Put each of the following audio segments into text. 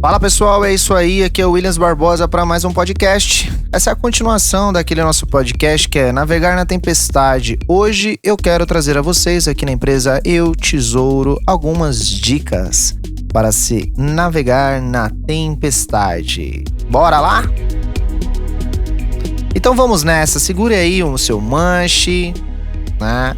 Fala pessoal, é isso aí, aqui é o Williams Barbosa para mais um podcast. Essa é a continuação daquele nosso podcast que é Navegar na Tempestade. Hoje eu quero trazer a vocês aqui na empresa Eu Tesouro algumas dicas para se navegar na tempestade. Bora lá? Então vamos nessa, segure aí o seu manche, né?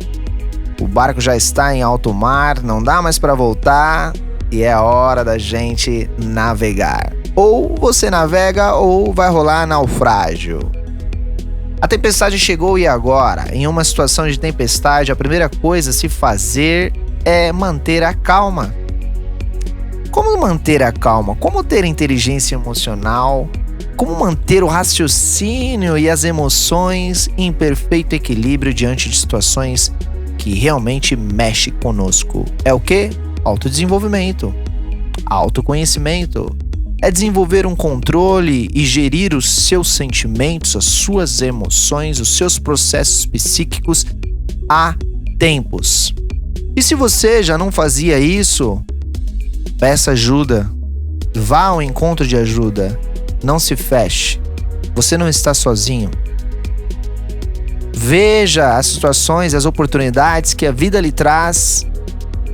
O barco já está em alto mar, não dá mais para voltar. E é a hora da gente navegar. Ou você navega ou vai rolar naufrágio. A tempestade chegou e agora? Em uma situação de tempestade, a primeira coisa a se fazer é manter a calma. Como manter a calma? Como ter inteligência emocional? Como manter o raciocínio e as emoções em perfeito equilíbrio diante de situações que realmente mexem conosco? É o quê? Autodesenvolvimento, autoconhecimento, é desenvolver um controle e gerir os seus sentimentos, as suas emoções, os seus processos psíquicos a tempos. E se você já não fazia isso, peça ajuda, vá ao encontro de ajuda, não se feche, você não está sozinho. Veja as situações, as oportunidades que a vida lhe traz,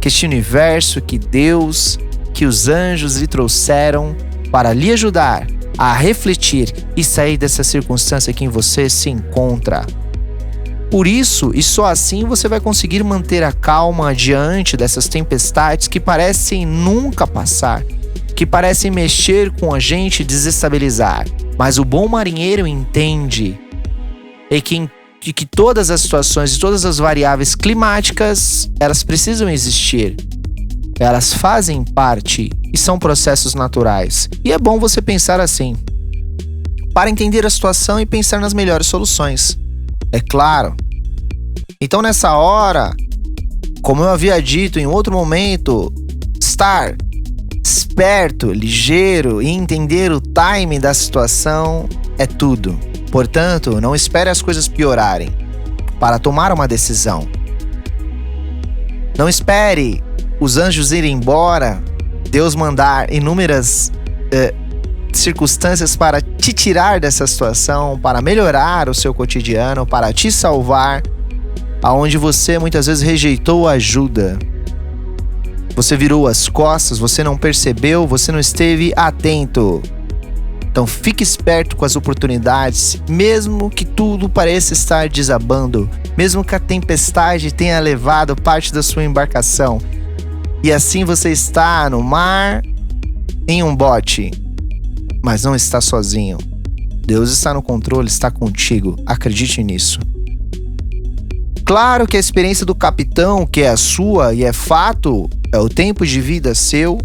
que este universo, que Deus, que os anjos lhe trouxeram para lhe ajudar a refletir e sair dessa circunstância que em você se encontra. Por isso, e só assim você vai conseguir manter a calma diante dessas tempestades que parecem nunca passar, que parecem mexer com a gente e desestabilizar. Mas o bom marinheiro entende que todas as situações e todas as variáveis climáticas, elas precisam existir. Elas fazem parte e são processos naturais. E é bom você pensar assim, para entender a situação e pensar nas melhores soluções. É claro. Então nessa hora, como eu havia dito em outro momento, estar esperto, ligeiro e entender o timing da situação é tudo. Portanto, não espere as coisas piorarem para tomar uma decisão. Não espere os anjos irem embora, Deus mandar inúmeras circunstâncias para te tirar dessa situação, para melhorar o seu cotidiano, para te salvar, aonde você muitas vezes rejeitou ajuda. Você virou as costas, você não percebeu, você não esteve atento. Então fique esperto com as oportunidades, mesmo que tudo pareça estar desabando, mesmo que a tempestade tenha levado parte da sua embarcação. E assim você está no mar, em um bote, mas não está sozinho. Deus está no controle, está contigo, acredite nisso. Claro que a experiência do capitão, que é a sua e é fato, é o tempo de vida seu,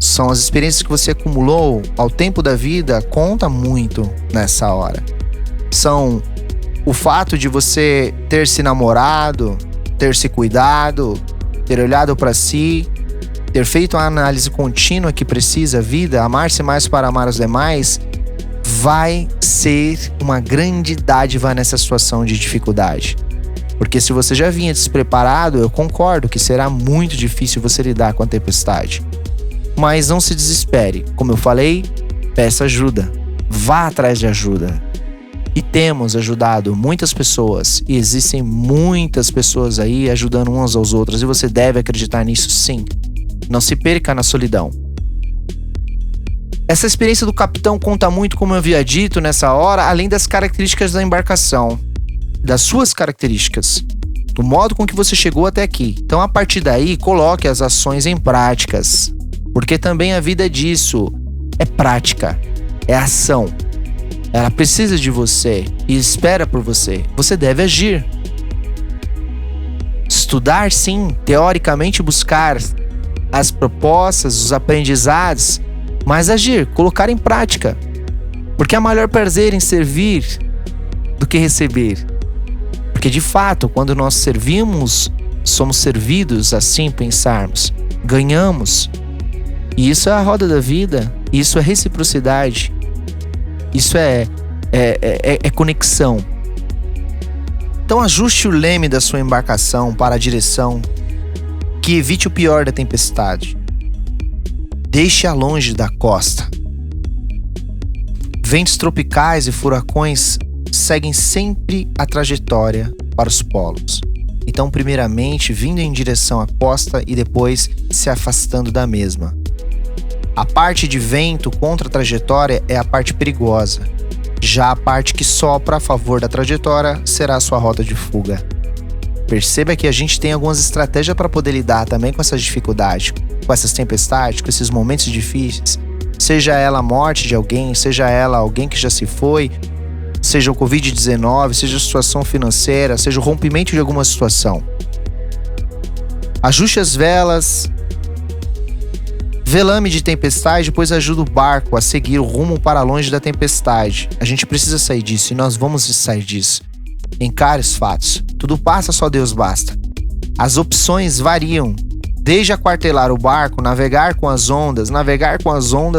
são as experiências que você acumulou ao tempo da vida, conta muito nessa hora. São o fato de você ter se namorado, ter se cuidado, ter olhado para si, ter feito a análise contínua que precisa a vida, amar-se mais para amar os demais, vai ser uma grande dádiva nessa situação de dificuldade. Porque se você já vinha despreparado, eu concordo que será muito difícil você lidar com a tempestade. Mas não se desespere. Como eu falei, peça ajuda. Vá atrás de ajuda. E temos ajudado muitas pessoas. E existem muitas pessoas aí ajudando umas aos outros. E você deve acreditar nisso sim. Não se perca na solidão. Essa experiência do capitão conta muito, como eu havia dito nessa hora, além das características da embarcação. Das suas características. Do modo com que você chegou até aqui. Então a partir daí, coloque as ações em práticas. Porque também a vida é disso, é prática, é ação. Ela precisa de você e espera por você. Você deve agir. Estudar sim, teoricamente buscar as propostas, os aprendizados, mas agir, colocar em prática. Porque há maior prazer em servir do que receber. Porque de fato, quando nós servimos, somos servidos, assim pensarmos, ganhamos. E isso é a roda da vida, isso é reciprocidade, isso é conexão. Então ajuste o leme da sua embarcação para a direção que evite o pior da tempestade. Deixe-a longe da costa. Ventos tropicais e furacões seguem sempre a trajetória para os polos. Então, primeiramente, vindo em direção à costa e depois se afastando da mesma. A parte de vento contra a trajetória é a parte perigosa. Já a parte que sopra a favor da trajetória será a sua rota de fuga. Perceba que a gente tem algumas estratégias para poder lidar também com essas dificuldades, com essas tempestades, com esses momentos difíceis. Seja ela a morte de alguém, seja ela alguém que já se foi, seja o Covid-19, seja a situação financeira, seja o rompimento de alguma situação. Ajuste as velas, velame de tempestade, depois ajuda o barco a seguir o rumo para longe da tempestade. A gente precisa sair disso e nós vamos sair disso. Encare os fatos. Tudo passa, só Deus basta. As opções variam. Desde aquartelar o barco, navegar com as ondas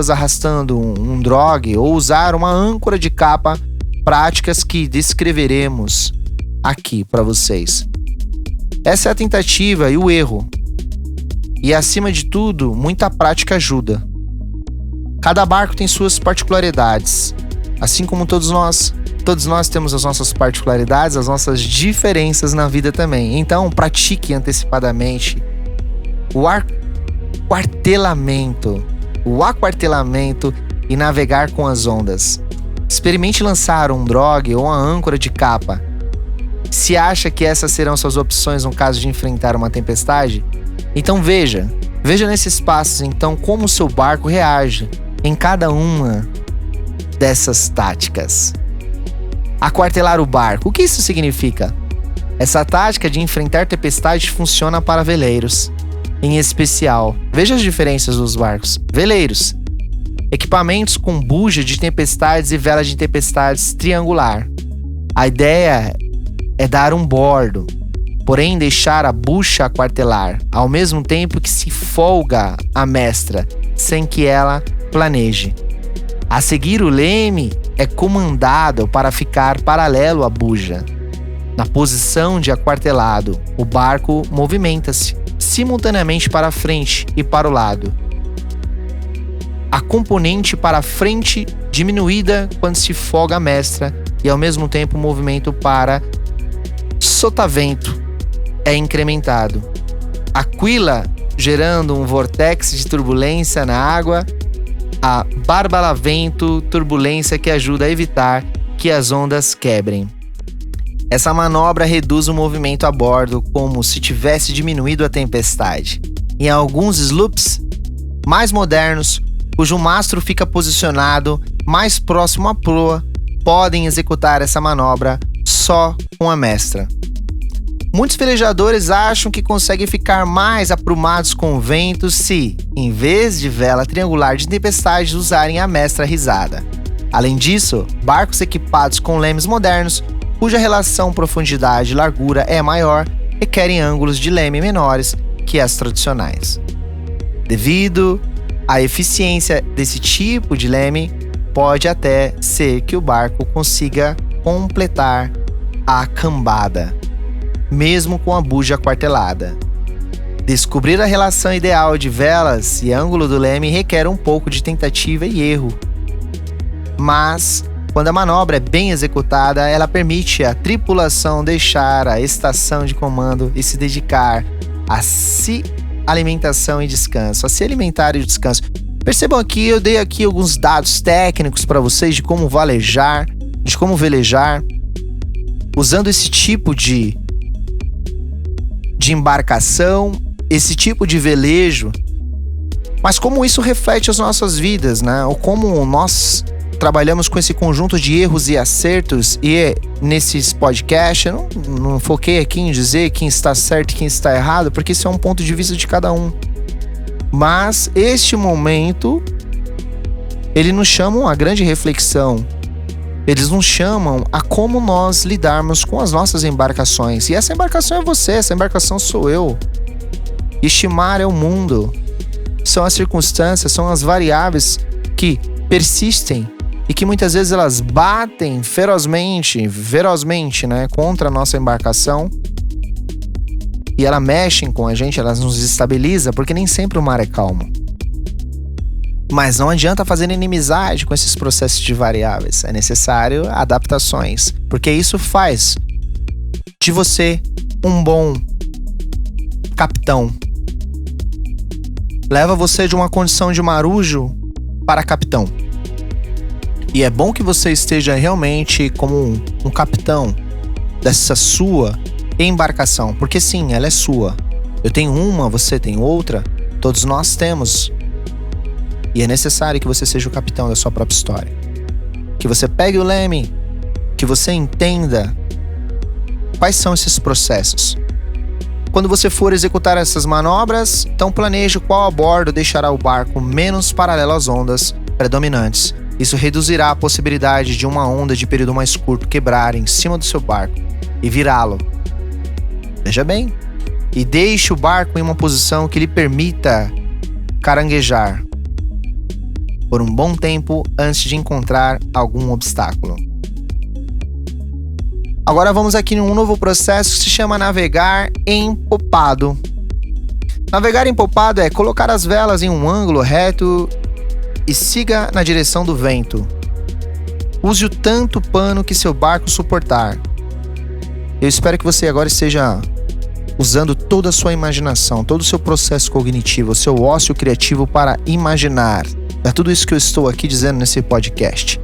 arrastando um drogue ou usar uma âncora de capa, práticas que descreveremos aqui para vocês. Essa é a tentativa e o erro. E acima de tudo, muita prática ajuda. Cada barco tem suas particularidades, assim como todos nós temos as nossas particularidades, as nossas diferenças na vida também. Então, pratique antecipadamente o aquartelamento e navegar com as ondas. Experimente lançar um drogue ou uma âncora de capa. Se acha que essas serão suas opções no caso de enfrentar uma tempestade, então veja nesses passos então como o seu barco reage em cada uma dessas táticas. Aquartelar o barco. O que isso significa? Essa tática de enfrentar tempestades funciona para veleiros. Em especial, veja as diferenças dos barcos. Veleiros: equipamentos com buja de tempestades e vela de tempestades triangular. A ideia é dar um bordo, porém deixar a bucha aquartelar, ao mesmo tempo que se folga a mestra, sem que ela planeje. A seguir, o leme é comandado para ficar paralelo à buja. Na posição de aquartelado, o barco movimenta-se simultaneamente para a frente e para o lado. A componente para a frente diminuída quando se folga a mestra e ao mesmo tempo o movimento para sotavento é incrementado. A quilla gerando um vortex de turbulência na água, a barbalavento, turbulência que ajuda a evitar que as ondas quebrem. Essa manobra reduz o movimento a bordo como se tivesse diminuído a tempestade. Em alguns sloops mais modernos, cujo mastro fica posicionado mais próximo à proa, podem executar essa manobra só com a mestra. Muitos velejadores acham que conseguem ficar mais aprumados com o vento se, em vez de vela triangular de tempestade, usarem a mestra risada. Além disso, barcos equipados com lemes modernos, cuja relação profundidade e largura é maior, requerem ângulos de leme menores que as tradicionais. Devido à eficiência desse tipo de leme, pode até ser que o barco consiga completar a cambada, mesmo com a buja aquartelada. Descobrir a relação ideal de velas e ângulo do leme requer um pouco de tentativa e erro. Mas, quando a manobra é bem executada, ela permite à tripulação deixar a estação de comando e se dedicar a alimentação e descanso, a se alimentar e descanso. Percebam aqui, eu dei aqui alguns dados técnicos para vocês de como velejar, usando esse tipo de embarcação, esse tipo de velejo, mas como isso reflete as nossas vidas, né? Ou como nós trabalhamos com esse conjunto de erros e acertos. E nesses podcasts eu não foquei aqui em dizer quem está certo e quem está errado, porque isso é um ponto de vista de cada um. Mas este momento, ele nos chama a grande reflexão. Eles nos chamam a como nós lidarmos com as nossas embarcações. E essa embarcação é você, essa embarcação sou eu. Este mar é o mundo. São as circunstâncias, são as variáveis que persistem e que muitas vezes elas batem ferozmente, né, contra a nossa embarcação. E elas mexem com a gente, elas nos estabilizam, porque nem sempre o mar é calmo. Mas não adianta fazer inimizade com esses processos de variáveis. É necessário adaptações, porque isso faz de você um bom capitão. Leva você de uma condição de marujo para capitão. E é bom que você esteja realmente como um capitão dessa sua embarcação, porque sim, ela é sua. Eu tenho uma, você tem outra, todos nós temos. E é necessário que você seja o capitão da sua própria história. Que você pegue o leme, que você entenda quais são esses processos. Quando você for executar essas manobras, então planeje qual a bordo deixará o barco menos paralelo às ondas predominantes. Isso reduzirá a possibilidade de uma onda de período mais curto quebrar em cima do seu barco e virá-lo. Veja bem, e deixe o barco em uma posição que lhe permita caranguejar por um bom tempo antes de encontrar algum obstáculo. Agora vamos aqui num novo processo que se chama navegar empopado. Navegar empopado é colocar as velas em um ângulo reto e siga na direção do vento. Use o tanto pano que seu barco suportar. Eu espero que você agora esteja usando toda a sua imaginação, todo o seu processo cognitivo, o seu ócio criativo para imaginar. É tudo isso que eu estou aqui dizendo nesse podcast.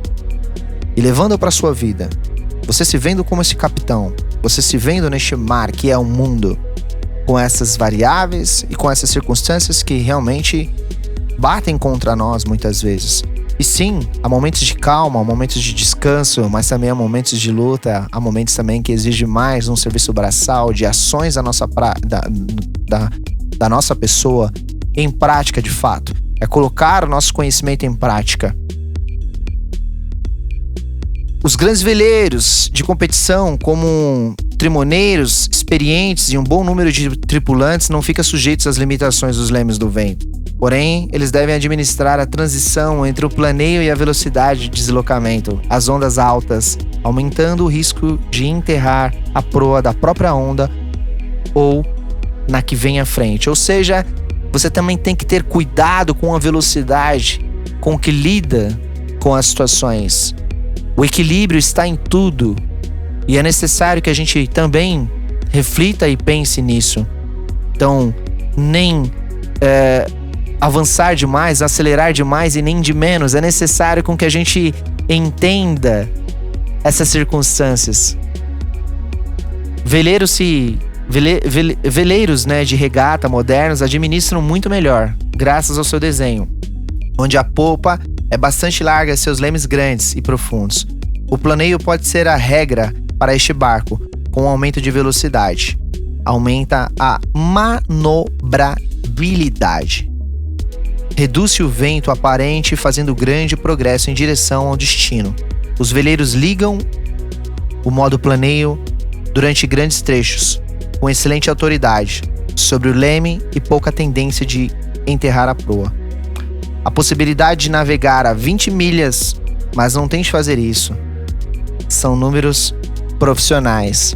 E levando para a sua vida. Você se vendo como esse capitão. Você se vendo neste mar que é o mundo. Com essas variáveis e com essas circunstâncias que realmente batem contra nós muitas vezes. E sim, há momentos de calma, há momentos de descanso, mas também há momentos de luta, há momentos também que exigem mais um serviço braçal, de ações da nossa pessoa em prática de fato. É colocar o nosso conhecimento em prática. Os grandes veleiros de competição, como trimoneiros experientes e um bom número de tripulantes, não ficam sujeitos às limitações dos lemes do vento. Porém, eles devem administrar a transição entre o planeio e a velocidade de deslocamento, as ondas altas, aumentando o risco de enterrar a proa da própria onda ou na que vem à frente. Ou seja, você também tem que ter cuidado com a velocidade com que lida com as situações. O equilíbrio está em tudo e é necessário que a gente também reflita e pense nisso. Então, nem avançar demais, acelerar demais e nem de menos. É necessário com que a gente entenda essas circunstâncias. Veleiros de regata modernos administram muito melhor, graças ao seu desenho, onde a polpa é bastante larga e seus lemes grandes e profundos. O planeio pode ser a regra para este barco, com um aumento de velocidade. Aumenta a manobrabilidade. Reduz-se o vento aparente, fazendo grande progresso em direção ao destino. Os veleiros ligam o modo planeio durante grandes trechos, com excelente autoridade sobre o leme e pouca tendência de enterrar a proa. A possibilidade de navegar a 20 milhas, mas não tente fazer isso. São números profissionais.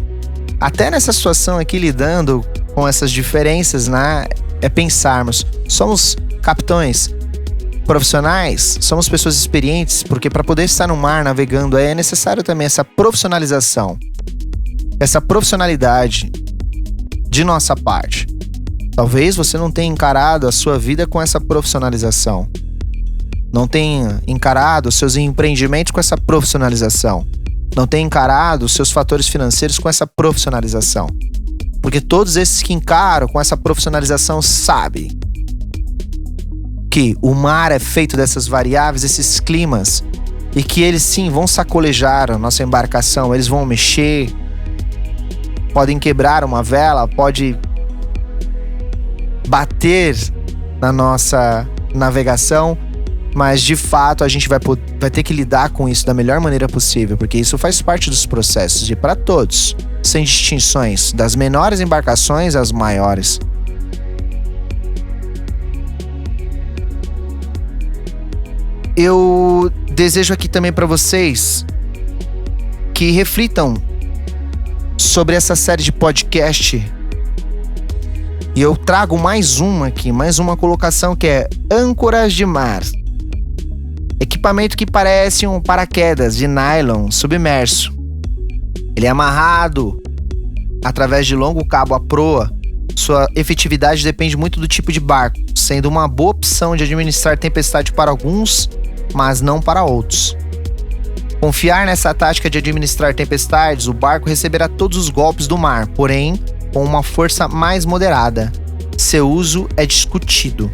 Até nessa situação aqui, lidando com essas diferenças, né, é pensarmos, somos capitães profissionais, somos pessoas experientes, porque para poder estar no mar navegando é necessário também essa profissionalização, essa profissionalidade de nossa parte. Talvez você não tenha encarado a sua vida com essa profissionalização, não tenha encarado os seus empreendimentos com essa profissionalização, não tenha encarado os seus fatores financeiros com essa profissionalização, porque todos esses que encaram com essa profissionalização sabem que o mar é feito dessas variáveis, esses climas, e que eles sim vão sacolejar a nossa embarcação, eles vão mexer, podem quebrar uma vela, pode bater na nossa navegação, mas de fato a gente vai ter que lidar com isso da melhor maneira possível, porque isso faz parte dos processos e para todos, sem distinções, das menores embarcações às maiores. Eu desejo aqui também para vocês que reflitam sobre essa série de podcast. E eu trago mais uma aqui, mais uma colocação que é âncoras de mar. Equipamento que parece um paraquedas de nylon submerso. Ele é amarrado através de longo cabo à proa. Sua efetividade depende muito do tipo de barco, sendo uma boa opção de administrar tempestade para alguns, mas não para outros. Confiar nessa tática de administrar tempestades, o barco receberá todos os golpes do mar, porém com uma força mais moderada. Seu uso é discutido.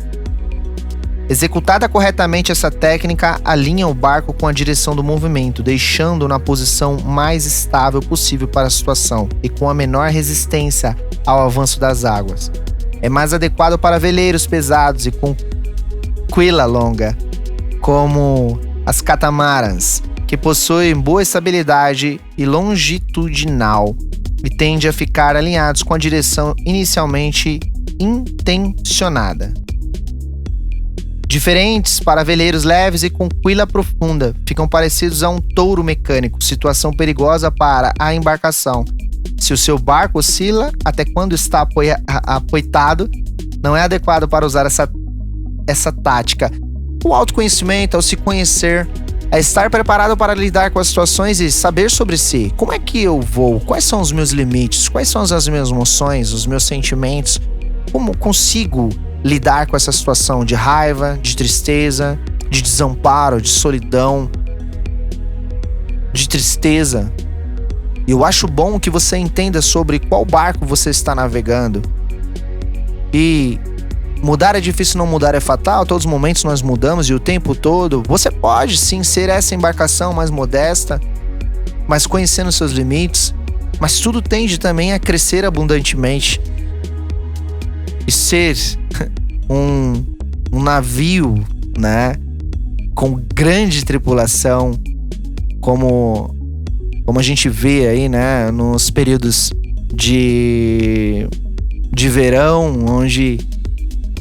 Executada corretamente, essa técnica alinha o barco com a direção do movimento, deixando-o na posição mais estável possível para a situação e com a menor resistência ao avanço das águas. É mais adequado para veleiros pesados e com quilla longa, como as catamarãs, que possuem boa estabilidade e longitudinal e tendem a ficar alinhados com a direção inicialmente intencionada. Diferentes para veleiros leves e com quilla profunda, ficam parecidos a um touro mecânico, situação perigosa para a embarcação. Se o seu barco oscila até quando está apoitado, não é adequado para usar essa tática. O autoconhecimento, ao se conhecer, é estar preparado para lidar com as situações e saber sobre si. Como é que eu vou? Quais são os meus limites? Quais são as minhas emoções, os meus sentimentos? Como consigo lidar com essa situação de raiva, de tristeza, de desamparo, de solidão, de tristeza? Eu acho bom que você entenda sobre qual barco você está navegando. E mudar é difícil, não mudar é fatal. Todos os momentos nós mudamos e o tempo todo. Você pode sim ser essa embarcação mais modesta, mas conhecendo seus limites. Mas tudo tende também a crescer abundantemente e ser um navio, né, com grande tripulação, como a gente vê aí, né, nos períodos de verão, onde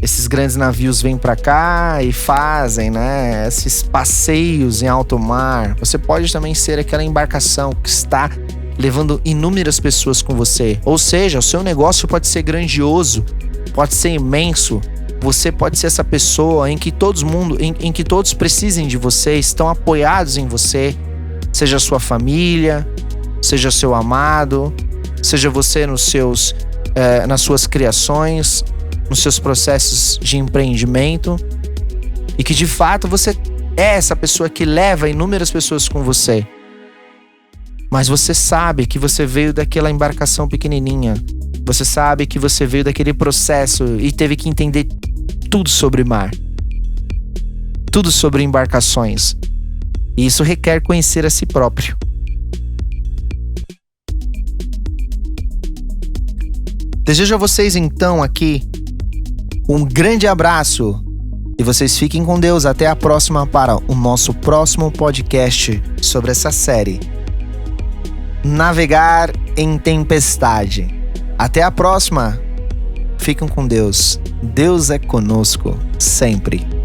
esses grandes navios vêm para cá e fazem, né, esses passeios em alto mar. Você pode também ser aquela embarcação que está levando inúmeras pessoas com você. Ou seja, o seu negócio pode ser grandioso, pode ser imenso. Você pode ser essa pessoa em que em que todos precisem de você, estão apoiados em você. Seja a sua família, seja seu amado, seja você nas suas criações, nos seus processos de empreendimento. E que de fato você é essa pessoa que leva inúmeras pessoas com você. Mas você sabe que você veio daquela embarcação pequenininha. Você sabe que você veio daquele processo e teve que entender tudo sobre mar. Tudo sobre embarcações. E isso requer conhecer a si próprio. Desejo a vocês então aqui um grande abraço. E vocês fiquem com Deus. Até a próxima para o nosso próximo podcast sobre essa série. Navegar em tempestade. Até a próxima. Fiquem com Deus. Deus é conosco sempre.